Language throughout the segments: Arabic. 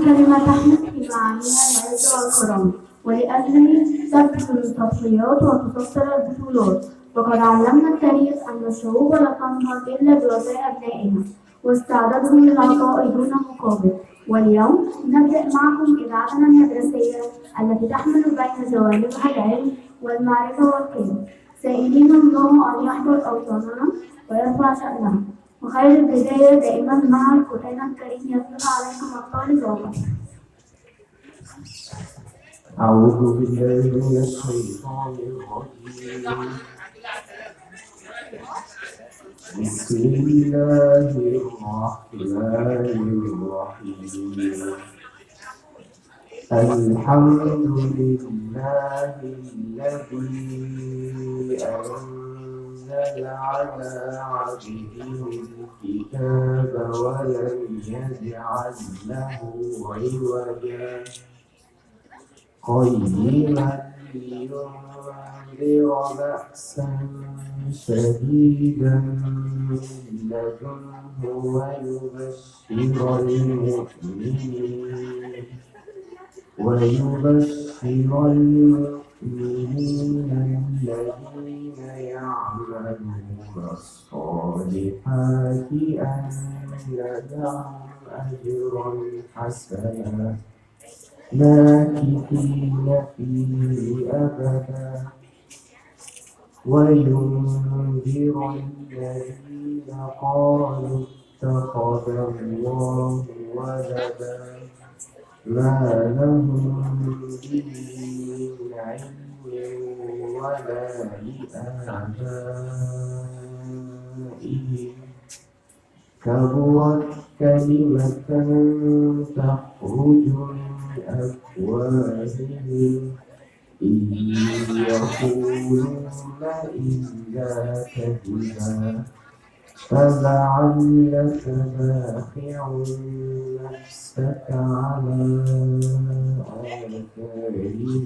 كلمة تحمل في معانيها العز والكرم، ولأجله تبذل التضحيات وتكسر البطولات. وقد علمنا التاريخ أن الشعوب لا تنهض إلا برجاء أبنائها واستعدادهم للعطاء دون مقابل. واليوم نبدأ معكم إذاعتنا المدرسية التي تحمل بين جوانبها العلم والمعرفة والقيم، سائلين الله أن يحفظ أوطاننا ويرفع شأنها. وخير البداية دائما مع القرآن الكريم يتلو عليكم الطالب والله. أعوذ بالله من الشيطان الرجيم. بسم الله الرحمن الرحيم. الحمد لله الذي أنزل على عبده الكتاب ولم يجعل له عوجا قيما لينذر بأسا شديدا من لدنه ويبشر المؤمنين الذين يعملون الصالحات أن لهم أجرا حسنا ماكثين فيه أبدا وينذر الذين قالوا اتخذ الله ولدا ما لهم به من علم ولا لآبائهم كبرت كلمة تخرج من أفواههم إن يقولون إلا كذبا فلعلك باخع نفسك على آثارهم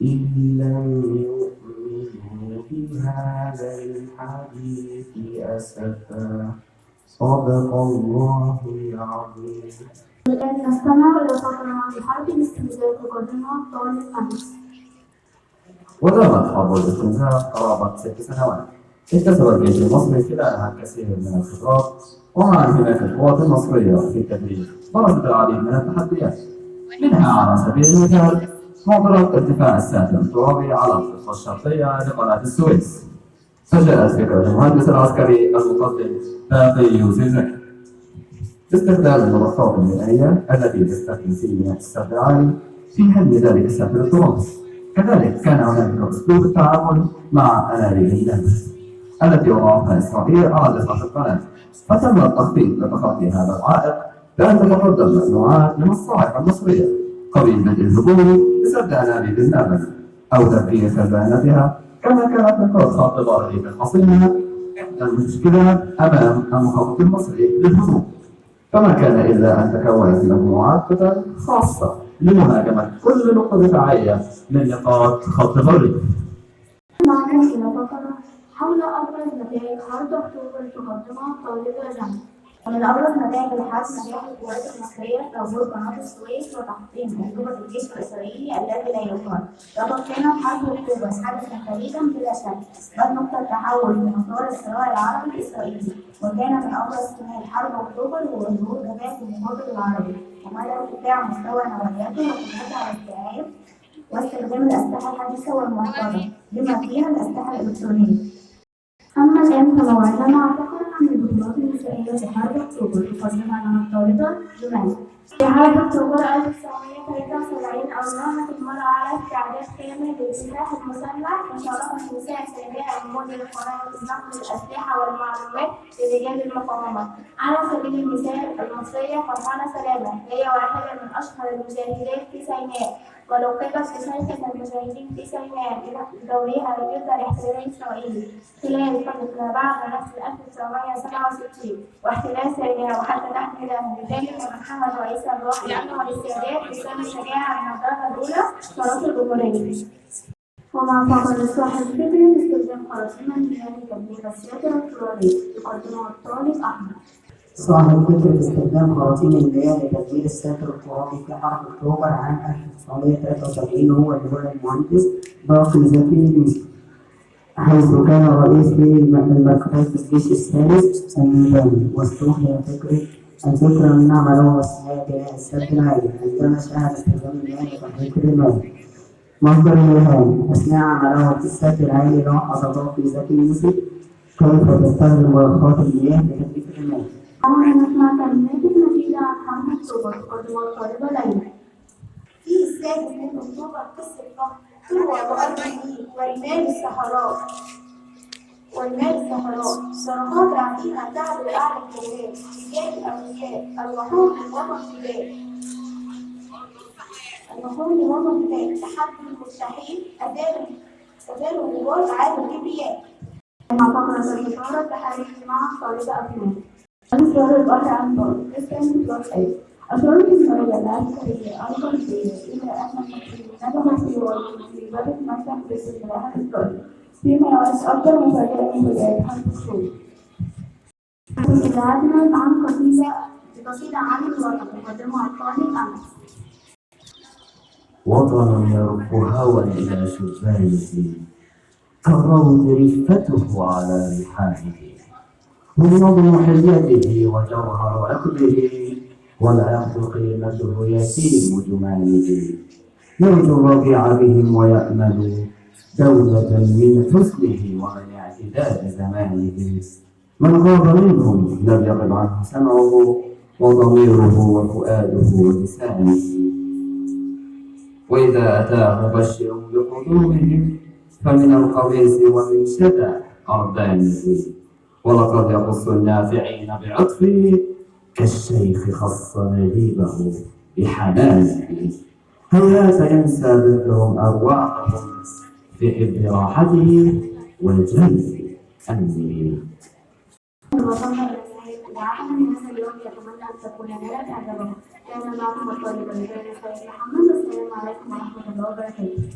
إن لم يؤمنوا بهذا الحديث أسفا. صدق الله العظيم. الآن نستمع إلى فقرة بحرف الاستهزاء تقدمها الطالب أنس. ودامت حرب الاستنزاف قرابة 6 سنوات. اكتسب الجيش المصري خلالها الكثير من الخبرات، ومع هناك القوات المصرية في التدريب برزت العديد من التحديات، منها على سبيل المثال معضلة ارتفاع الساتر الترابي على الضفة الشرقية لقناة السويس. فجاءت فكرة المهندس العسكري المقدم باقي يوسف زكي باستخدام المنصات المائية التي تستخدم سيناء السد العالي في حل ذلك الساتر الترابي. كذلك كان هناك أسلوب التعامل مع أنابيب الدم التي وضعتها إسرائيل على ضفة القناة، فتم التخطيط لتخطي هذا العائق بأن تتقدم مجموعات من الصاعقة المصرية قبل بدء الهجوم بسد أنابيب النابل أو تفكير خزانتها، كما كانت نقاط خط ظهره في الحصينة المشكلات أمام المخطط المصري للهجوم، فما كان إلا أن تكونت مجموعات قتال خاصة لمهاجمة كل نقطة دفاعية من نقاط خط ظهره. معنا إلى فقرة حول أبرز نتائج حرب أكتوبر تقدمها الطالبة جنى. ومن أبرز نتائج الحرب نجاح القوات المصرية في عبور قناة السويس وتحطيم أنظمة الجيش الإسرائيلي الذي لا يقهر. لقد كانت حرب أكتوبر حدثا فريدا بلا شك، بل نقطة تحول في مسار الصراع العربي الإسرائيلي، وكان من أبرز سمات حرب أكتوبر هو ظهور غباء المقاتل العربي ومدى ارتفاع مستوى نواياته وقدرته على استيعاب واستخدام الأسلحة الحديثة والمعقدة بما فيها الأسلحة الإلكترونية. أما الآن فموعدنا مع فقرة عن البطولات النسائية في حرب أكتوبر تقدمها لنا الطالبة جمال. في حرب أكتوبر 1973 أوجهت المرأة على استعداد كامل للسلاح المسلح، وشارك النساء سيدات أمود القناة في نقل الأسلحة والمعلومات لرجال المقاومة. على سبيل المثال المصرية فرحانة سلامة هي واحدة من أشهر المجاهدات في سيناء، ولقبت بشركة المجاهدين في سيناء بدورها ضد الاحتلال الإسرائيلي خلال فترة ما بعد نفس 1967 واحتلال سيناء وحتى تحميلها. لذلك تمكن الرئيس الراحل أنور السادات بسبب الشجاعة من الدرجة الأولى شرف الجمهورية. ومع فقر الصاحب فكرة استخدام قراصنة المياه لتبليغ السيادة الفلورية يقدمها الطالب أحمد. صاحب فكرة استخدام خراطيم المياه لتدوير الساتر الترابي في حرب أكتوبر عام 1973 هو اللواء المهندس باقي زكي يوسف، حيث كان رئيس للمركز الجيش الثالث الميداني، واستوحي الفكرة من عمله أثناء بناء السد العالي عندما شاهد استخدام المياه لتحريك الرمال. مصدر الإلهام أثناء عمله في السد العالي لاحظ باقي زكي يوسف كيف تستخدم مضخات المياه لتحريك الرمال. أنا نسمع كلمات النتيجة عن حرب أكتوبر تقدم الطالبة ليلى. في السادس من أكتوبر قصة فخر تروى بأرض النيل ورمال الصحراء صرخات رعديها تعلو أعلى الجبال رجال الأولياء الوحوش لوطن فداء تحدي المستحيل أزالوا غبار عاد الكبرياء. مع فقرة الإشارة التحرير مع الطالبة أفنان. أسرار البحر عن بعد اسم بلس أي أسرار الإسرائيلية العسكرية الغربية إلى أن المصريين نجحوا في بلد مسح باستخدام الإسرائيلي فيما يعد أكبر مفاجأة من بداية حرب أكتوبر. إذاعتنا عن قصيدة عن الوطن مقدمها الطالب أنس. وطن يرف هوى إلى شبانه كالروض رفته على رحاله، من نظم حليته وجوهر عقده والعقد قيمته يتيم جماله، يرجو الربيع بهم ويأمل دولة من حسنه ومن اعتداد زمانه، من غاب منهم لم يغب عنه سمعه وضميره وفؤاده ولسانه، وإذا أتاه مبشر بقدومهم فمن القميص ومن شدى أربانه، ولقد يخص النافعين بعطفه كالشيخ خص نجيبه بحنانه، هيهات ينسى ذكرهم أرواحهم في حب راحته وجلب أمنه. وصلنا لنهاية إذاعتنا من هذا اليوم، يتمنى أن تكون نالت إعجابكم. كان معكم الطالب الجامعي محمد. السلام عليكم ورحمة الله وبركاته.